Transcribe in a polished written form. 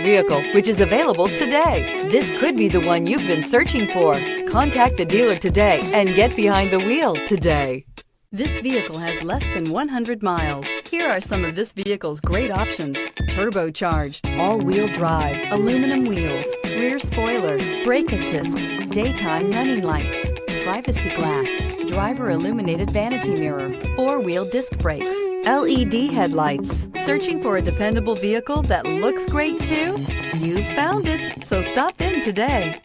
vehicle, which is available today. This could be the one you've been searching for. Contact the dealer today and get behind the wheel today. This vehicle has less than 100 miles. Here are some of this vehicle's great options: turbocharged, all-wheel drive, aluminum wheels, rear spoiler, brake assist, daytime running lights, privacy glass, driver illuminated vanity mirror, four-wheel disc brakes, LED headlights. Searching for a dependable vehicle that looks great too? You found it, so stop in today.